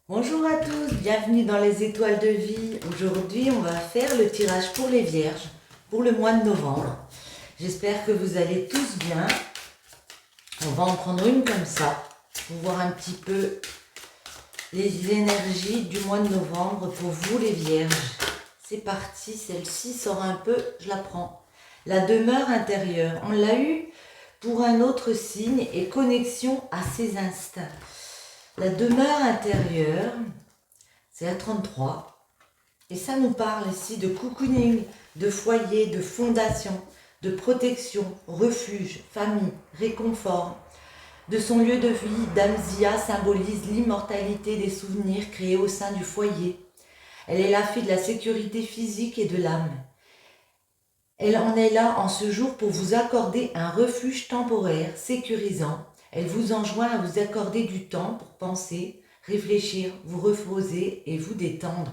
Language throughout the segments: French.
Bonjour à tous, bienvenue dans les étoiles de vie. Aujourd'hui, on va faire le tirage pour les vierges pour le mois de novembre. J'espère que vous allez tous bien. On va en prendre une comme ça pour voir un petit peu les énergies du mois de novembre pour vous les vierges. C'est parti, celle-ci sort un peu, je la prends. La demeure intérieure, on l'a eu pour un autre signe et connexion à ses instincts. La demeure intérieure, c'est la 33. Et ça nous parle ici de cocooning, de foyer, de fondation, de protection, refuge, famille, réconfort. De son lieu de vie, Dame Zia symbolise l'immortalité des souvenirs créés au sein du foyer. Elle est la fée de la sécurité physique et de l'âme. Elle en est là en ce jour pour vous accorder un refuge temporaire, sécurisant. Elle vous enjoint à vous accorder du temps pour penser, réfléchir, vous reposer et vous détendre.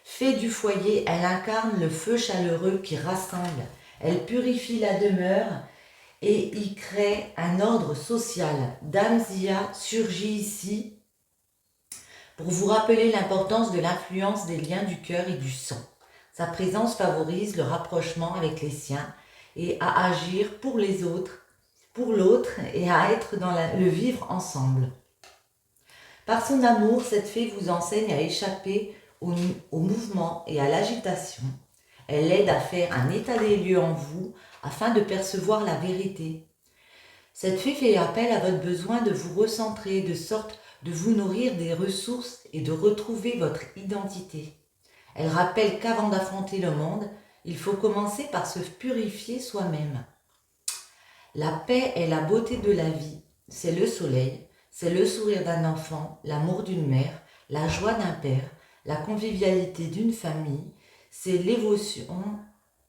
Fée du foyer, elle incarne le feu chaleureux qui rassemble. Elle purifie la demeure et y crée un ordre social. Dame Zia surgit ici pour vous rappeler l'importance de l'influence des liens du cœur et du sang. Sa présence favorise le rapprochement avec les siens et à agir pour les autres, pour l'autre et à être dans le vivre ensemble. Par son amour, cette fée vous enseigne à échapper au mouvement et à l'agitation. Elle aide à faire un état des lieux en vous afin de percevoir la vérité. Cette fée fait appel à votre besoin de vous recentrer, de sorte de vous nourrir des ressources et de retrouver votre identité. Elle rappelle qu'avant d'affronter le monde, il faut commencer par se purifier soi-même. La paix est la beauté de la vie, c'est le soleil, c'est le sourire d'un enfant, l'amour d'une mère, la joie d'un père, la convivialité d'une famille, c'est l'évolution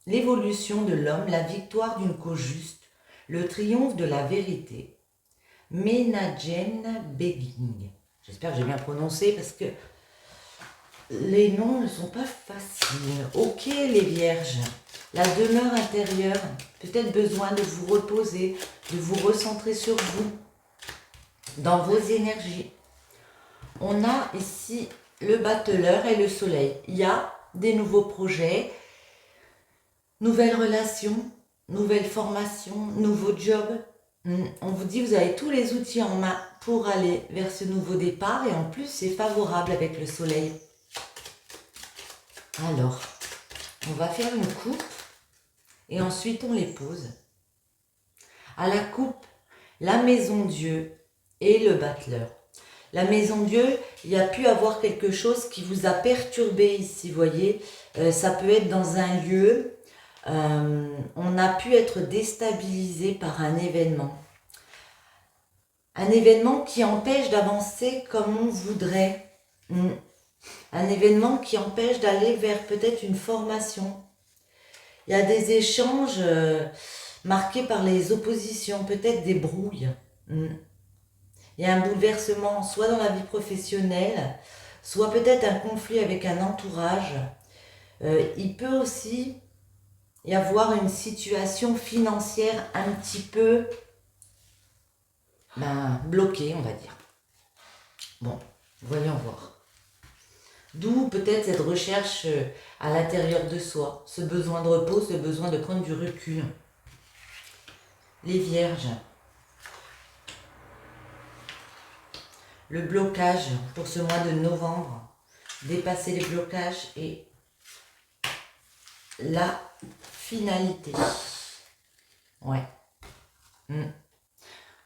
de l'homme, la victoire d'une cause juste, le triomphe de la vérité. Menachem Begin. J'espère que j'ai bien prononcé parce que les noms ne sont pas faciles. Ok les vierges, la demeure intérieure, peut-être besoin de vous reposer, de vous recentrer sur vous, dans vos énergies. On a ici le battleur et le soleil. Il y a des nouveaux projets, nouvelles relations, nouvelles formations, nouveaux jobs. On vous dit vous avez tous les outils en main pour aller vers ce nouveau départ et en plus c'est favorable avec le soleil. Alors, on va faire une coupe et ensuite on les pose. À la coupe, la maison Dieu et le battleur. La maison Dieu, il y a pu avoir quelque chose qui vous a perturbé ici, vous voyez. Ça peut être dans un lieu, on a pu être déstabilisé par un événement. Un événement qui empêche d'avancer comme on voudrait. Un événement qui empêche d'aller vers peut-être une formation. Il y a des échanges marqués par les oppositions, peut-être des brouilles. Il y a un bouleversement, soit dans la vie professionnelle, soit peut-être un conflit avec un entourage. Il peut aussi y avoir une situation financière un petit peu bloquée, on va dire. Bon, voyons voir. D'où peut-être cette recherche à l'intérieur de soi, ce besoin de repos, ce besoin de prendre du recul. Les vierges. Le blocage pour ce mois de novembre. Dépasser les blocages et la finalité. Ouais.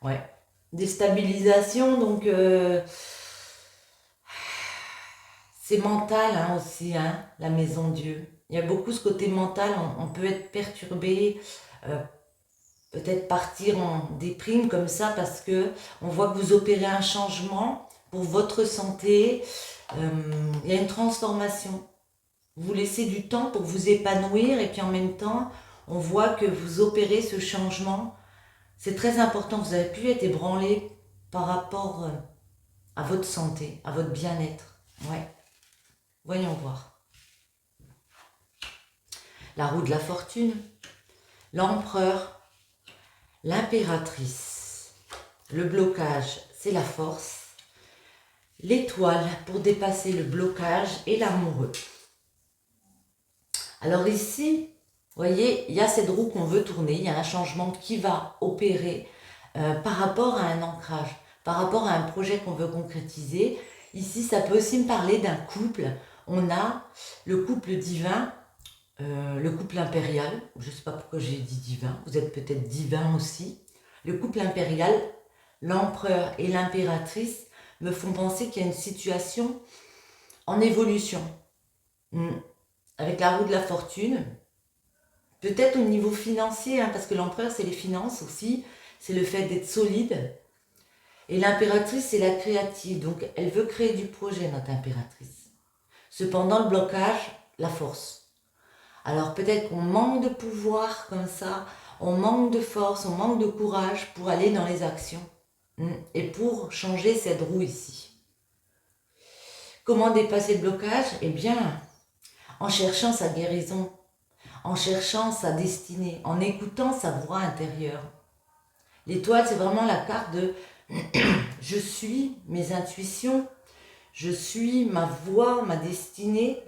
Ouais. Déstabilisation, donc c'est mental aussi, la maison Dieu. Il y a beaucoup ce côté mental, on peut être perturbé, peut-être partir en déprime comme ça parce que on voit que vous opérez un changement pour votre santé. Il y a une transformation. Vous laissez du temps pour vous épanouir et puis en même temps, on voit que vous opérez ce changement. C'est très important, vous avez pu être ébranlé par rapport à votre santé, à votre bien-être. Ouais. Voyons voir. La roue de la fortune, l'empereur, l'impératrice. Le blocage, c'est la force. l'étoile pour dépasser le blocage et l'amoureux. Alors ici, vous voyez, il y a cette roue qu'on veut tourner, il y a un changement qui va opérer par rapport à un ancrage, par rapport à un projet qu'on veut concrétiser. Ici, ça peut aussi me parler d'un couple. On a le couple divin, le couple impérial. Je ne sais pas pourquoi j'ai dit divin, vous êtes peut-être divin aussi. Le couple impérial, l'empereur et l'impératrice me font penser qu'il y a une situation en évolution. Avec la roue de la fortune, peut-être au niveau financier, parce que l'empereur c'est les finances aussi, c'est le fait d'être solide. Et l'impératrice c'est la créative, donc elle veut créer du projet, notre impératrice. Cependant le blocage, la force. Alors peut-être qu'on manque de pouvoir comme ça, on manque de force, on manque de courage pour aller dans les actions et pour changer cette roue ici. Comment dépasser le blocage? Eh bien, en cherchant sa guérison, en cherchant sa destinée, en écoutant sa voix intérieure. L'étoile, c'est vraiment la carte de je suis mes intuitions, je suis ma voix, ma destinée,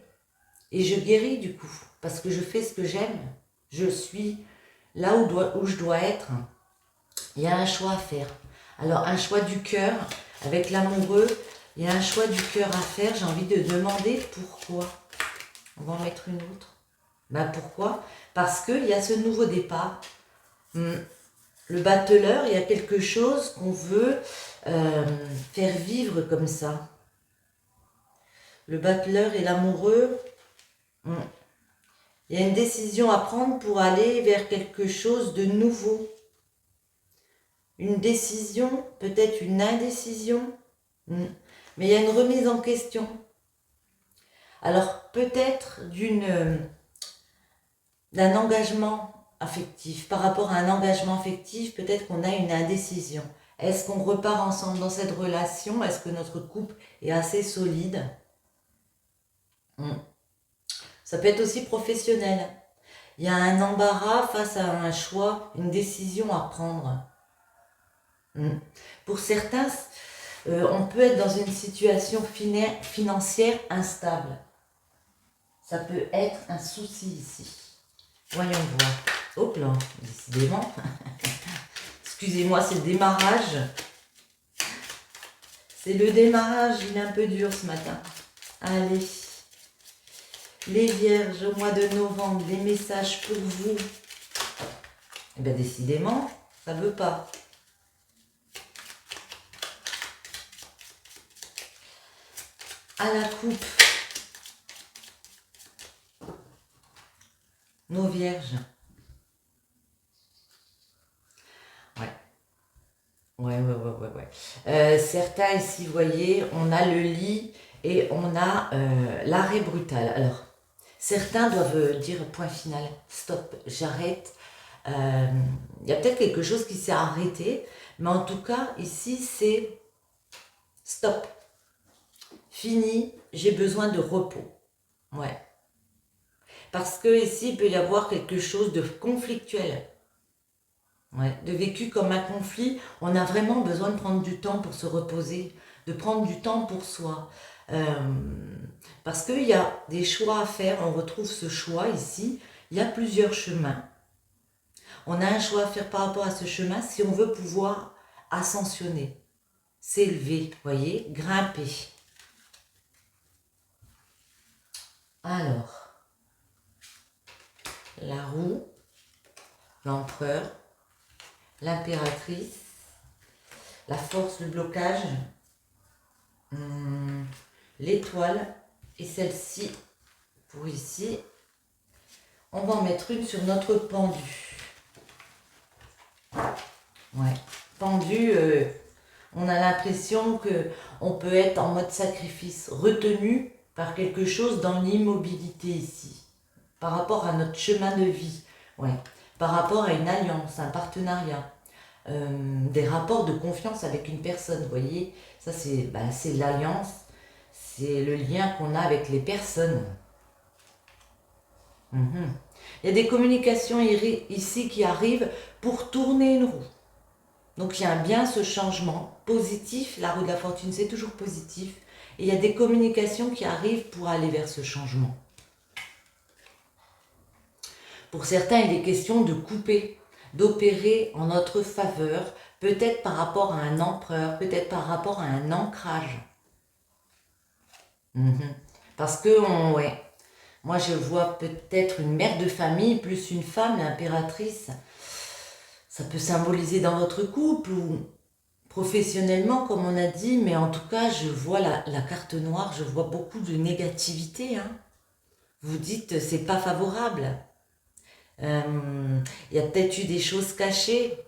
et je guéris du coup, parce que je fais ce que j'aime, je suis là où je dois être. Il y a un choix à faire. Alors, un choix du cœur, avec l'amoureux, il y a un choix du cœur à faire. J'ai envie de demander pourquoi. On va en mettre une autre. Pourquoi? Parce qu'il y a ce nouveau départ. Le battleur, il y a quelque chose qu'on veut faire vivre comme ça. Le battleur et l'amoureux, il y a une décision à prendre pour aller vers quelque chose de nouveau. Une décision, peut-être une indécision, mais il y a une remise en question. Alors peut-être d'un engagement affectif. Par rapport à un engagement affectif, peut-être qu'on a une indécision. Est-ce qu'on repart ensemble dans cette relation? Est-ce que notre couple est assez solide? Ça peut être aussi professionnel. Il y a un embarras face à un choix, une décision à prendre. Pour certains, on peut être dans une situation financière instable. Ça peut être un souci ici. Voyons voir. Hop là, décidément. Excusez-moi, c'est le démarrage. C'est le démarrage, il est un peu dur ce matin. Allez. Les vierges au mois de novembre, les messages pour vous. Eh bien, décidément, ça ne veut pas. À la coupe. Nos vierges. Ouais. Certains ici, vous voyez, on a le lit et on a l'arrêt brutal. Alors, certains doivent dire point final, stop, j'arrête. Il y a peut-être quelque chose qui s'est arrêté, mais en tout cas, ici, c'est stop. Fini, j'ai besoin de repos. Ouais. Parce que ici, il peut y avoir quelque chose de conflictuel. Ouais, de vécu comme un conflit, on a vraiment besoin de prendre du temps pour se reposer, de prendre du temps pour soi. Parce qu'il y a des choix à faire, on retrouve ce choix ici, il y a plusieurs chemins. On a un choix à faire par rapport à ce chemin si on veut pouvoir ascensionner, s'élever, voyez, grimper. Alors, la roue, l'empereur, l'impératrice, la force, le blocage, l'étoile et celle-ci pour ici. On va en mettre une sur notre pendu. Ouais, pendu, on a l'impression qu'on peut être en mode sacrifice, retenu par quelque chose dans l'immobilité ici, par rapport à notre chemin de vie, ouais, par rapport à une alliance, un partenariat, des rapports de confiance avec une personne, vous voyez, ça c'est l'alliance, c'est le lien qu'on a avec les personnes. Il y a des communications ici qui arrivent pour tourner une roue. Donc il y a bien ce changement positif. La roue de la fortune, c'est toujours positif. Et il y a des communications qui arrivent pour aller vers ce changement. Pour certains, il est question de couper, d'opérer en notre faveur, peut-être par rapport à un empereur, peut-être par rapport à un ancrage. Parce que, ouais, moi je vois peut-être une mère de famille plus une femme, l'impératrice. Ça peut symboliser dans votre couple ou professionnellement, comme on a dit, mais en tout cas, je vois la carte noire, je vois beaucoup de négativité. Vous dites, c'est pas favorable. Il y a peut-être eu des choses cachées.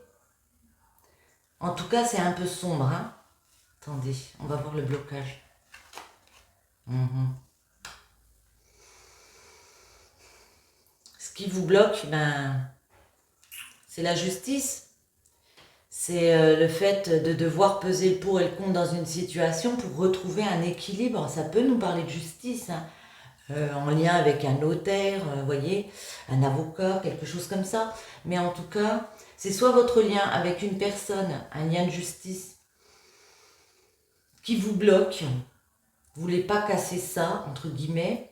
En tout cas, c'est un peu sombre. Attendez, on va voir le blocage. Ce qui vous bloque, c'est la justice. C'est le fait de devoir peser le pour et le contre dans une situation pour retrouver un équilibre. Ça peut nous parler de justice, en lien avec un notaire, voyez, un avocat, quelque chose comme ça. Mais en tout cas, c'est soit votre lien avec une personne, un lien de justice, qui vous bloque, vous ne voulez pas casser ça, entre guillemets,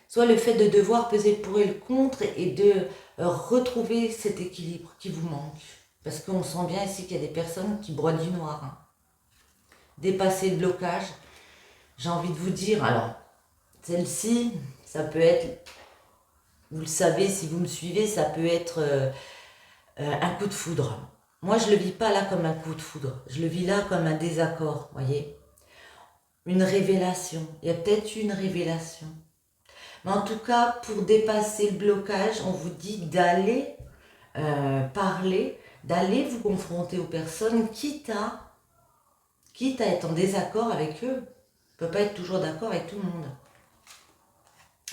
soit le fait de devoir peser le pour et le contre et de retrouver cet équilibre qui vous manque. Parce qu'on sent bien ici qu'il y a des personnes qui broient du noir. Dépasser le blocage, j'ai envie de vous dire, alors, celle-ci, ça peut être, vous le savez si vous me suivez, ça peut être un coup de foudre. Moi, je ne le vis pas là comme un coup de foudre, je le vis là comme un désaccord, voyez. Une révélation, il y a peut-être une révélation. Mais en tout cas, pour dépasser le blocage, on vous dit d'aller parler, d'aller vous confronter aux personnes, quitte à être en désaccord avec eux. On ne peut pas être toujours d'accord avec tout le monde.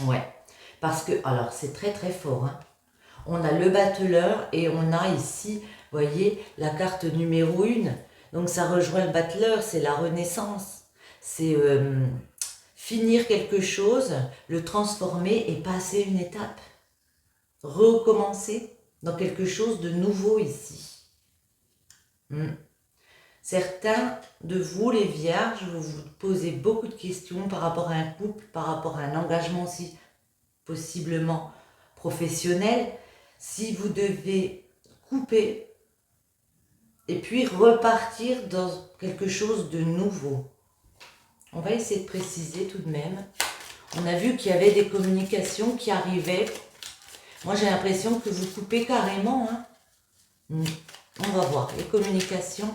Ouais, parce que, alors c'est très très fort, on a le battleur et on a ici, vous voyez, la carte numéro 1. Donc ça rejoint le battleur, c'est la renaissance. C'est finir quelque chose, le transformer et passer une étape. Recommencer dans quelque chose de nouveau ici. Certains de vous, les vierges, vous vous posez beaucoup de questions par rapport à un couple, par rapport à un engagement aussi possiblement professionnel. Si vous devez couper et puis repartir dans quelque chose de nouveau. On va essayer de préciser tout de même. On a vu qu'il y avait des communications qui arrivaient. Moi, j'ai l'impression que vous coupez carrément. On va voir. Les communications.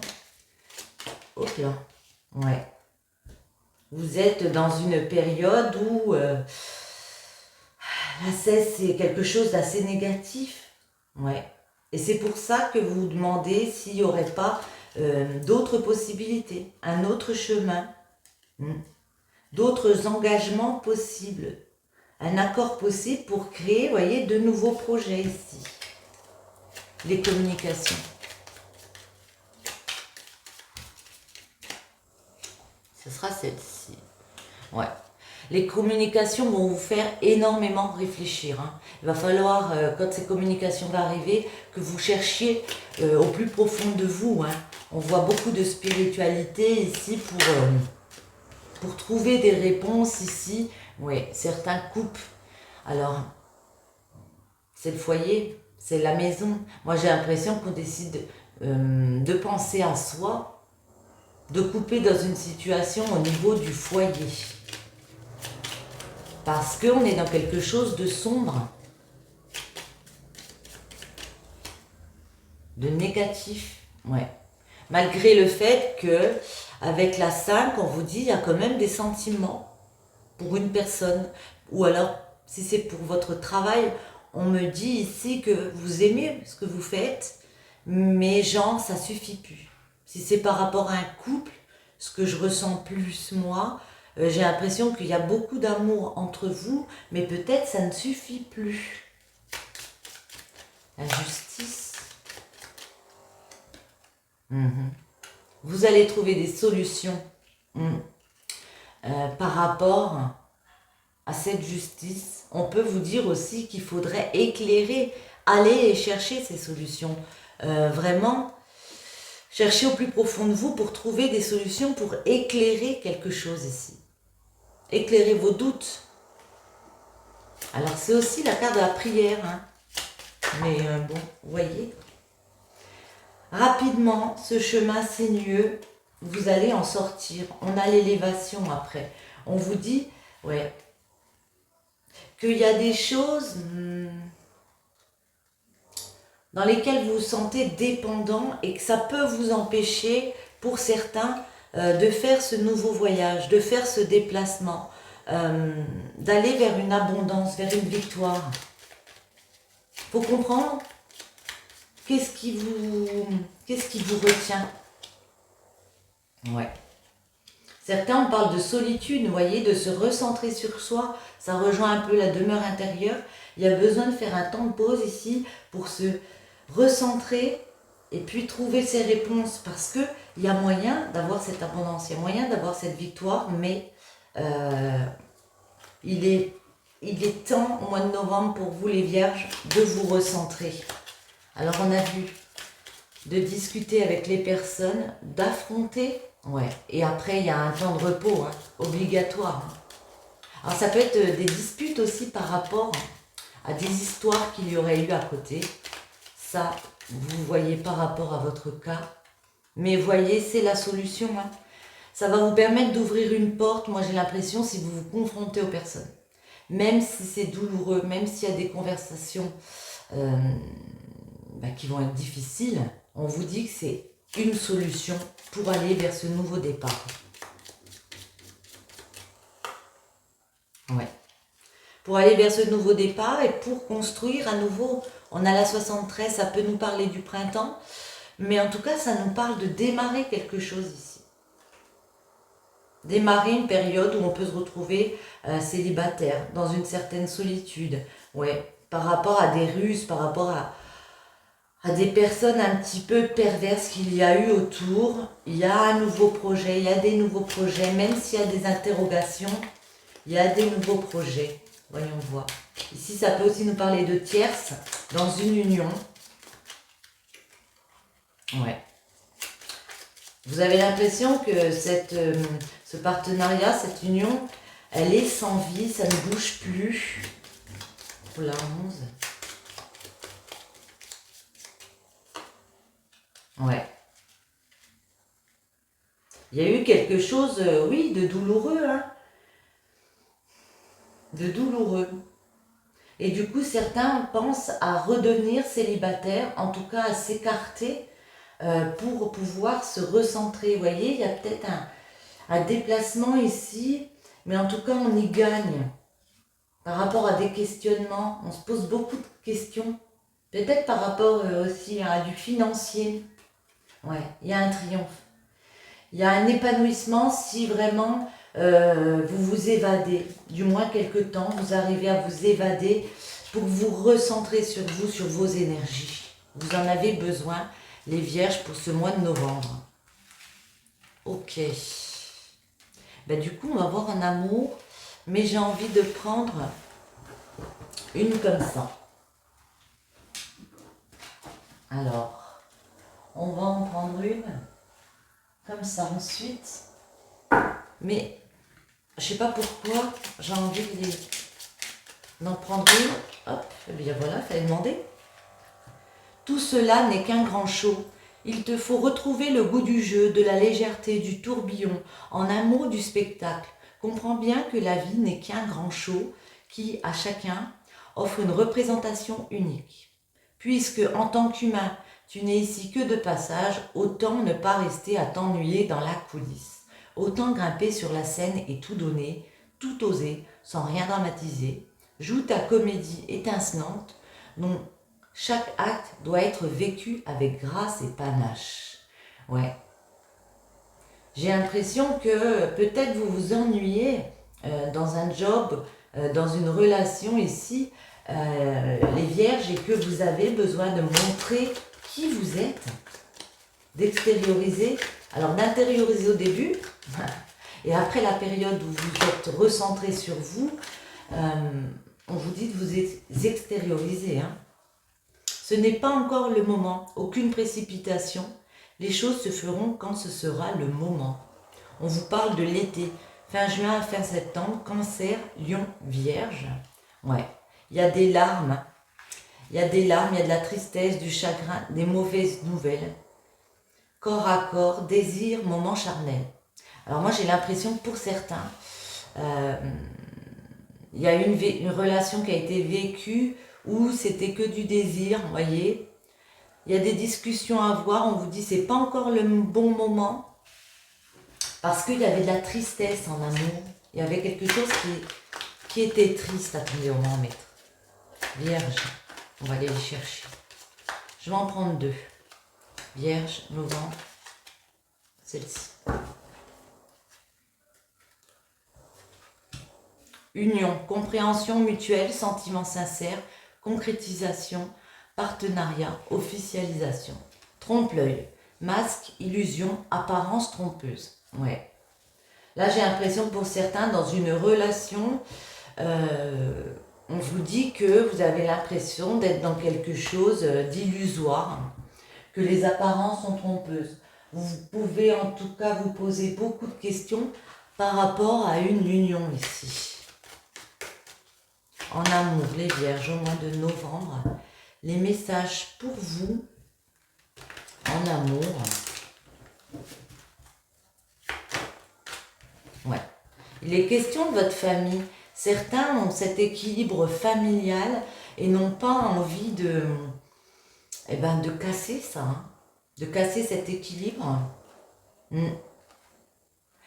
Hop là. Ouais. Vous êtes dans une période où la cesse, c'est quelque chose d'assez négatif. Ouais. Et c'est pour ça que vous vous demandez s'il n'y aurait pas d'autres possibilités, un autre chemin, d'autres engagements possibles, un accord possible pour créer, vous voyez, de nouveaux projets ici. Les communications. Ce sera celle-ci. Ouais. Les communications vont vous faire énormément réfléchir. Il va falloir, quand ces communications vont arriver, que vous cherchiez au plus profond de vous. On voit beaucoup de spiritualité ici pour trouver des réponses ici. Oui, certains coupent. Alors, c'est le foyer, c'est la maison. Moi, j'ai l'impression qu'on décide de penser à soi, de couper dans une situation au niveau du foyer. Parce qu'on est dans quelque chose de sombre, de négatif, ouais. Malgré le fait que, avec la 5, on vous dit, il y a quand même des sentiments pour une personne. Ou alors, si c'est pour votre travail, on me dit ici que vous aimez ce que vous faites, mais genre, ça suffit plus. Si c'est par rapport à un couple, ce que je ressens plus moi, j'ai l'impression qu'il y a beaucoup d'amour entre vous, mais peut-être ça ne suffit plus. La justice. Vous allez trouver des solutions par rapport à cette justice. On peut vous dire aussi qu'il faudrait éclairer, aller chercher ces solutions. Vraiment, Cherchez au plus profond de vous pour trouver des solutions, pour éclairer quelque chose ici. Éclairer vos doutes. Alors c'est aussi la carte de la prière, hein. Mais bon, vous voyez. Rapidement, ce chemin sinueux, vous allez en sortir. On a l'élévation après. On vous dit, ouais, qu'il y a des choses dans lesquelles vous vous sentez dépendant et que ça peut vous empêcher, pour certains, de faire ce nouveau voyage, de faire ce déplacement, d'aller vers une abondance, vers une victoire. Il faut comprendre qu'est-ce qui vous retient. Ouais. Certains, on parle de solitude, vous voyez, de se recentrer sur soi. Ça rejoint un peu la demeure intérieure. Il y a besoin de faire un temps de pause ici pour se recentrer et puis trouver ses réponses, parce qu'il y a moyen d'avoir cette abondance, il y a moyen d'avoir cette victoire, mais il est temps au mois de novembre pour vous les vierges de vous recentrer. Alors on a vu de discuter avec les personnes, d'affronter, ouais, et après il y a un temps de repos, hein, obligatoire. Alors ça peut être des disputes aussi par rapport à des histoires qu'il y aurait eu à côté. Ça, vous voyez par rapport à votre cas. Mais voyez, c'est la solution, hein. Ça va vous permettre d'ouvrir une porte, moi j'ai l'impression, si vous vous confrontez aux personnes. Même si c'est douloureux, même s'il y a des conversations qui vont être difficiles, on vous dit que c'est une solution pour aller vers ce nouveau départ. Ouais. Pour aller vers ce nouveau départ et pour construire à nouveau. On a la 73, ça peut nous parler du printemps, mais en tout cas, ça nous parle de démarrer quelque chose ici. Démarrer une période où on peut se retrouver célibataire, dans une certaine solitude, ouais, par rapport à des ruses, par rapport à des personnes un petit peu perverses qu'il y a eu autour. Il y a un nouveau projet, il y a des nouveaux projets, même s'il y a des interrogations, il y a des nouveaux projets. Voyons voir. Ici, ça peut aussi nous parler de tierces dans une union. Ouais. Vous avez l'impression que ce partenariat, cette union, elle est sans vie, ça ne bouge plus. Pour la 11. Ouais. Il y a eu quelque chose, oui, de douloureux, hein. De douloureux. Et du coup, certains pensent à redevenir célibataires, en tout cas à s'écarter pour pouvoir se recentrer. Vous voyez, il y a peut-être un déplacement ici, mais en tout cas, on y gagne. Par rapport à des questionnements, on se pose beaucoup de questions. Peut-être par rapport aussi à du financier. Ouais, il y a un triomphe. Il y a un épanouissement si vraiment vous vous évadez, du moins quelque temps, vous arrivez à vous évader pour vous recentrer sur vous, sur vos énergies. Vous en avez besoin, les vierges, pour ce mois de novembre. Ok. Ben, du coup, on va voir un amour, mais j'ai envie de prendre une comme ça. Alors, on va en prendre une comme ça ensuite. Mais je sais pas pourquoi j'ai envie d'en prendre une. Hop, et bien voilà, fallait demander. Tout cela n'est qu'un grand show. Il te faut retrouver le goût du jeu, de la légèreté, du tourbillon, en un mot du spectacle. Comprends bien que la vie n'est qu'un grand show qui, à chacun, offre une représentation unique. Puisque, en tant qu'humain, tu n'es ici que de passage, autant ne pas rester à t'ennuyer dans la coulisse. Autant grimper sur la scène et tout donner, tout oser, sans rien dramatiser. Joue ta comédie étincelante, dont chaque acte doit être vécu avec grâce et panache. Ouais. J'ai l'impression que peut-être vous vous ennuyez dans un job, dans une relation ici, les vierges, et que vous avez besoin de montrer qui vous êtes, d'extérioriser. Alors d'intérioriser au début, et après la période où vous êtes recentré sur vous, on vous dit de vous extérioriser. Hein. Ce n'est pas encore le moment, aucune précipitation, Les choses se feront quand ce sera le moment. On vous parle de l'été, fin juin à fin septembre, Cancer, Lion, Vierge. Ouais, il y a des larmes, il y a des larmes, il y a de la tristesse, du chagrin, des mauvaises nouvelles. Corps à corps, désir, moment charnel. Alors moi j'ai l'impression que pour certains, il y a une relation qui a été vécue où c'était que du désir, vous voyez. Il y a des discussions à avoir, on vous dit c'est pas encore le bon moment, parce qu'il y avait de la tristesse en amour. Il y avait quelque chose qui était triste. Attendez, on va en mettre. Vierge, on va aller les chercher. Je vais en prendre deux. Vierge, novembre, celle-ci. Union, compréhension mutuelle, sentiment sincère, concrétisation, partenariat, officialisation. Trompe-l'œil, masque, illusion, apparence trompeuse. Ouais. Là, j'ai l'impression que pour certains, dans une relation, on vous dit que vous avez l'impression d'être dans quelque chose d'illusoire, que les apparences sont trompeuses. Vous pouvez en tout cas vous poser beaucoup de questions par rapport à une union ici. En amour, les vierges, au mois de novembre, les messages pour vous en amour. Ouais. Il est question de votre famille. Certains ont cet équilibre familial et n'ont pas envie de casser ça, hein, de casser cet équilibre.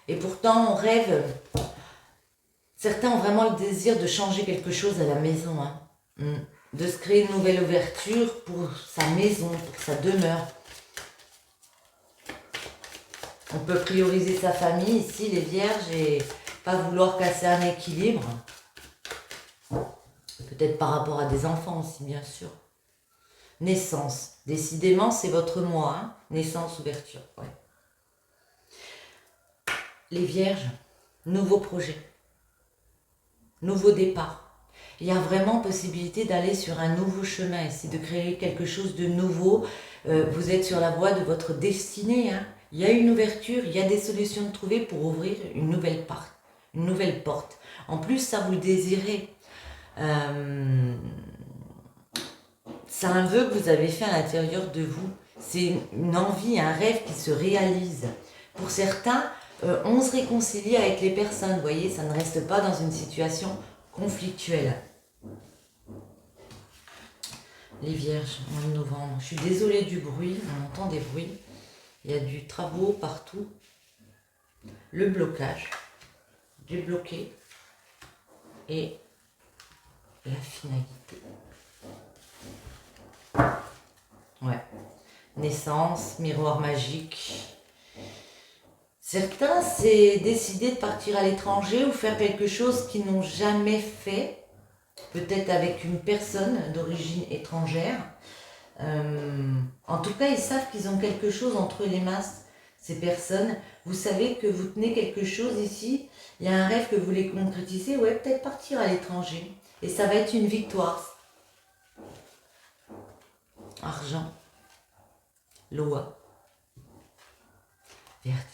Et pourtant, on rêve. Certains ont vraiment le désir de changer quelque chose à la maison, hein. De se créer une nouvelle ouverture pour sa maison, pour sa demeure. On peut prioriser sa famille ici, les vierges, et pas vouloir casser un équilibre. Peut-être par rapport à des enfants aussi, bien sûr. Naissance. Décidément, c'est votre mois, hein. Naissance, ouverture. Ouais. Les vierges, nouveau projet. Nouveau départ. Il y a vraiment possibilité d'aller sur un nouveau chemin ici, de créer quelque chose de nouveau. Vous êtes sur la voie de votre destinée, hein. Il y a une ouverture, il y a des solutions de trouver pour ouvrir une nouvelle porte. En plus, ça vous le désirez. C'est un vœu que vous avez fait à l'intérieur de vous. C'est une envie, un rêve qui se réalise. Pour certains, on se réconcilie avec les personnes, vous voyez, ça ne reste pas dans une situation conflictuelle. Les vierges, mois de novembre. Je suis désolée du bruit, on entend des bruits. Il y a du travaux partout. Le blocage, débloquer et la finalité. Ouais. Naissance, miroir magique. Certains, c'est décider de partir à l'étranger ou faire quelque chose qu'ils n'ont jamais fait, peut-être avec une personne d'origine étrangère. En tout cas, ils savent qu'ils ont quelque chose entre les mains, ces personnes. Vous savez que vous tenez quelque chose ici, il y a un rêve que vous voulez concrétiser, ouais, peut-être partir à l'étranger. Et ça va être une victoire. Argent, loi, verdict.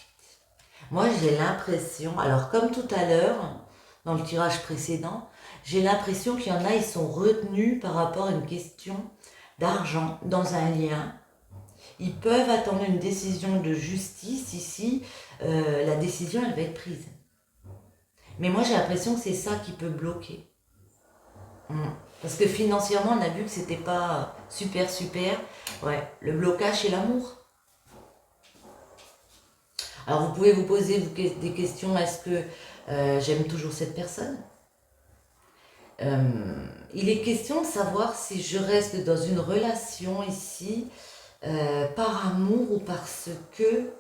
Moi, j'ai l'impression, alors comme tout à l'heure, dans le tirage précédent, j'ai l'impression qu'il y en a, ils sont retenus par rapport à une question d'argent dans un lien. Ils peuvent attendre une décision de justice ici, la décision, elle va être prise. Mais moi, j'ai l'impression que c'est ça qui peut bloquer. Parce que financièrement, on a vu que c'était pas super. Ouais, le blocage, c'est l'amour. Alors, vous pouvez vous poser des questions. Est-ce que j'aime toujours cette personne ? Il est question de savoir si je reste dans une relation ici par amour ou parce que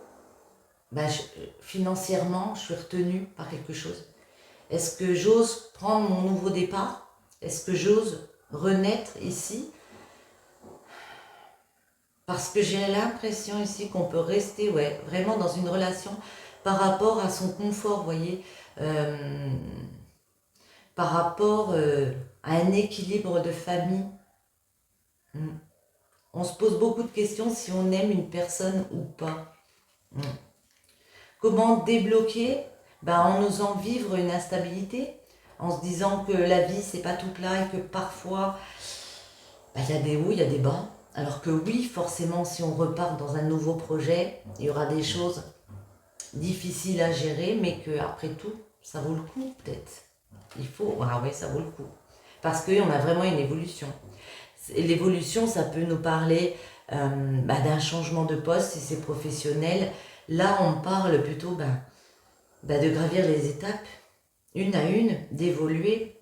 financièrement, je suis retenue par quelque chose. Est-ce que j'ose prendre mon nouveau départ ? Est-ce que j'ose renaître ici ? Parce que j'ai l'impression ici qu'on peut rester vraiment dans une relation par rapport à son confort, vous voyez, par rapport à un équilibre de famille. On se pose beaucoup de questions si on aime une personne ou pas. Comment débloquer? En osant vivre une instabilité, en se disant que la vie c'est pas tout plat et que parfois il y a des hauts, il y a des bas. Alors que oui, forcément, si on repart dans un nouveau projet, il y aura des choses difficiles à gérer, mais que après tout, ça vaut le coup peut-être. Il faut, ah oui, ça vaut le coup. Parce qu'on a vraiment une évolution. Et l'évolution, ça peut nous parler d'un changement de poste si c'est professionnel. Là, on parle plutôt de gravir les étapes, une à une, d'évoluer,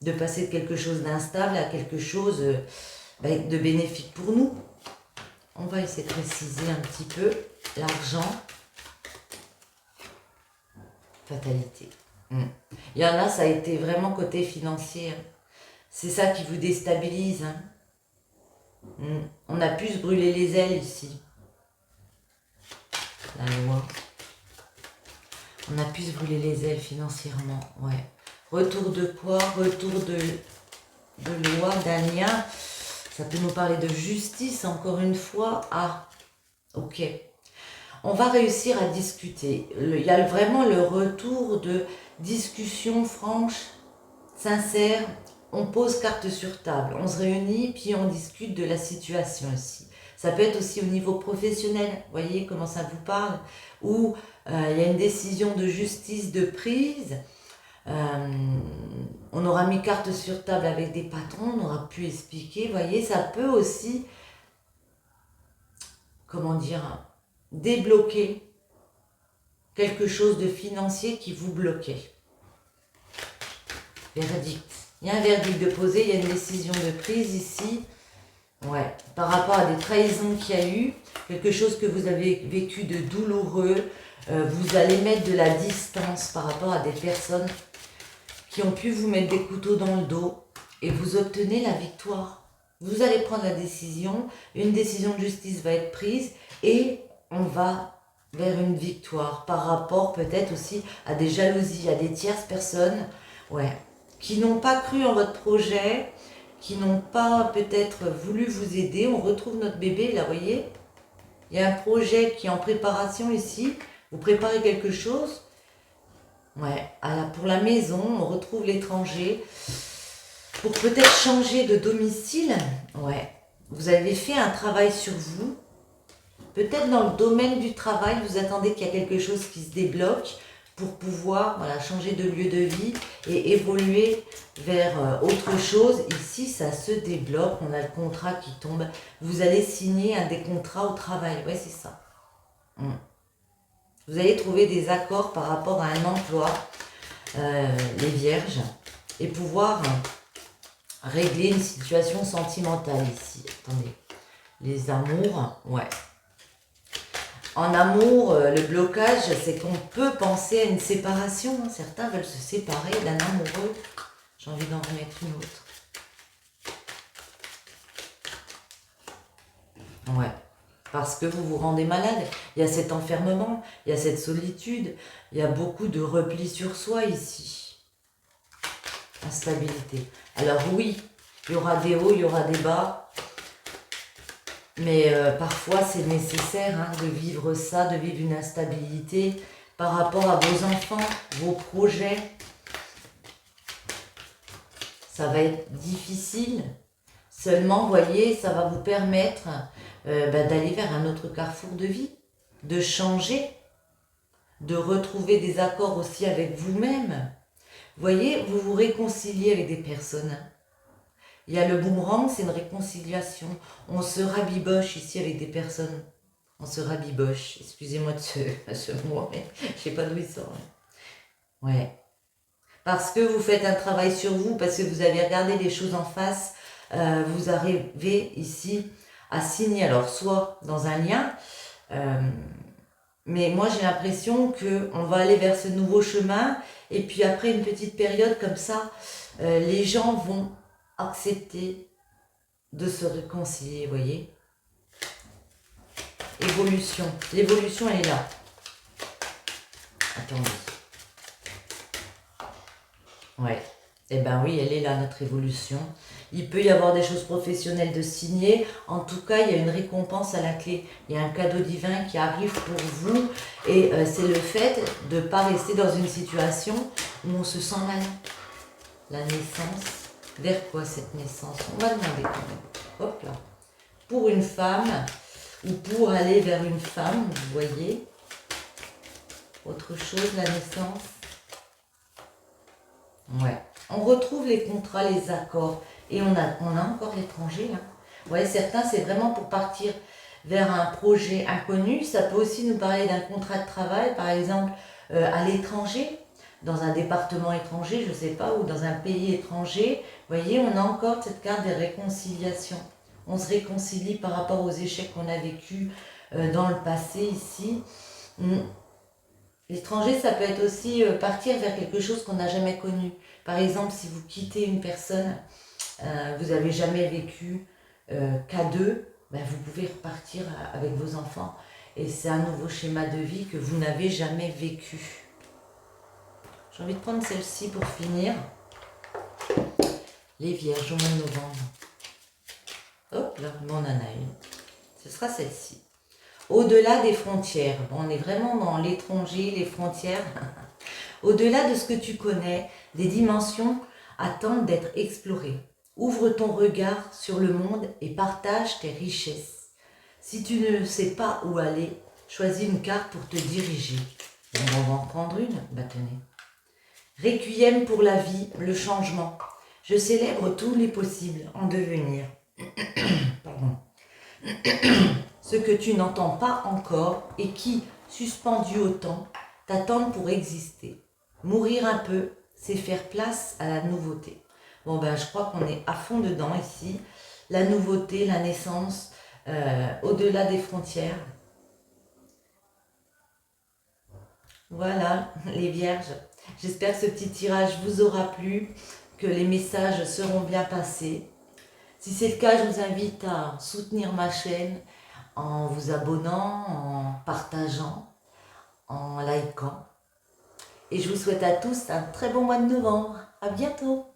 de passer de quelque chose d'instable à quelque chose de bénéfique pour nous. On va essayer de préciser un petit peu l'argent. Fatalité. Il y en a, ça a été vraiment côté financier. C'est ça qui vous déstabilise. On a pu se brûler les ailes ici. La loi. On a pu se brûler les ailes financièrement. Ouais. Retour de quoi? Retour de loi, d'un lien. Ça peut nous parler de justice, encore une fois. Ah, ok. On va réussir à discuter. Il y a vraiment le retour de discussion franche, sincère. On pose carte sur table, on se réunit, puis on discute de la situation ici. Ça peut être aussi au niveau professionnel, voyez comment ça vous parle, où il y a une décision de justice de prise. On aura mis carte sur table avec des patrons, on aura pu expliquer, voyez, ça peut aussi, comment dire, débloquer quelque chose de financier qui vous bloquait. Verdict. Il y a un verdict de posé, il y a une décision de prise ici. Ouais, par rapport à des trahisons qu'il y a eu, quelque chose que vous avez vécu de douloureux, vous allez mettre de la distance par rapport à des personnes qui ont pu vous mettre des couteaux dans le dos et vous obtenez la victoire. Vous allez prendre la décision, une décision de justice va être prise et on va vers une victoire par rapport peut-être aussi à des jalousies, à des tierces personnes, qui n'ont pas cru en votre projet, qui n'ont pas peut-être voulu vous aider. On retrouve notre bébé, là, vous voyez. Il y a un projet qui est en préparation ici. Vous préparez quelque chose. Pour la maison, on retrouve l'étranger. Pour peut-être changer de domicile. Vous avez fait un travail sur vous. Peut-être dans le domaine du travail, vous attendez qu'il y a quelque chose qui se débloque pour pouvoir changer de lieu de vie et évoluer vers autre chose. Ici, ça se débloque, on a le contrat qui tombe. Vous allez signer un des contrats au travail, c'est ça. Vous allez trouver des accords par rapport à un emploi, les vierges, et pouvoir régler une situation sentimentale ici. Attendez, les amours, En amour, le blocage, c'est qu'on peut penser à une séparation. Certains veulent se séparer d'un amoureux. J'ai envie d'en remettre une autre. Parce que vous vous rendez malade. Il y a cet enfermement, il y a cette solitude, il y a beaucoup de repli sur soi ici. Instabilité. Alors oui, il y aura des hauts, il y aura des bas. Mais parfois, c'est nécessaire de vivre ça, de vivre une instabilité par rapport à vos enfants, vos projets. Ça va être difficile. Seulement, voyez, ça va vous permettre d'aller vers un autre carrefour de vie, de changer, de retrouver des accords aussi avec vous-même. Voyez, vous vous réconciliez avec des personnes. Il y a le boomerang, c'est une réconciliation. On se rabiboche ici avec des personnes. On se rabiboche. Excusez-moi de ce mot, mais je ne sais pas d'où il sort. Parce que vous faites un travail sur vous, parce que vous avez regardé les choses en face, vous arrivez ici à signer, alors soit dans un lien, mais moi j'ai l'impression qu'on va aller vers ce nouveau chemin, et puis après une petite période comme ça, les gens vont accepter de se réconcilier, vous voyez. Évolution. L'évolution, elle est là. Attendez. Eh ben oui, elle est là, notre évolution. Il peut y avoir des choses professionnelles de signer. En tout cas, il y a une récompense à la clé. Il y a un cadeau divin qui arrive pour vous. Et c'est le fait de ne pas rester dans une situation où on se sent mal. La naissance. Vers quoi cette naissance? On va demander quand même. Hop là. Pour une femme ou pour aller vers une femme, vous voyez. Autre chose, la naissance. Ouais. On retrouve les contrats, les accords. Et on a encore l'étranger là. Vous voyez, certains, c'est vraiment pour partir vers un projet inconnu. Ça peut aussi nous parler d'un contrat de travail, par exemple, à l'étranger, dans un département étranger, je ne sais pas, ou dans un pays étranger. Vous voyez, on a encore cette carte des réconciliations. On se réconcilie par rapport aux échecs qu'on a vécus dans le passé ici. L'étranger, ça peut être aussi partir vers quelque chose qu'on n'a jamais connu. Par exemple, si vous quittez une personne, vous n'avez jamais vécu qu'à deux, ben vous pouvez repartir avec vos enfants. Et c'est un nouveau schéma de vie que vous n'avez jamais vécu. J'ai envie de prendre celle-ci pour finir. Les Vierges au mois de novembre. Hop là, on en a une. Ce sera celle-ci. Au-delà des frontières. On est vraiment dans l'étranger, les frontières. Au-delà de ce que tu connais, des dimensions attendent d'être explorées. Ouvre ton regard sur le monde et partage tes richesses. Si tu ne sais pas où aller, choisis une carte pour te diriger. Bon, on va en prendre une. Bah tenez. Requiem pour la vie, le changement. Je célèbre tous les possibles en devenir. Pardon. Ce que tu n'entends pas encore et qui, suspendu au temps, t'attendent pour exister. Mourir un peu, c'est faire place à la nouveauté. Bon ben je crois qu'on est à fond dedans ici. La nouveauté, la naissance, au-delà des frontières. Voilà les vierges. J'espère que ce petit tirage vous aura plu, que les messages seront bien passés. Si c'est le cas, je vous invite à soutenir ma chaîne en vous abonnant, en partageant, en likant. Et je vous souhaite à tous un très bon mois de novembre. À bientôt!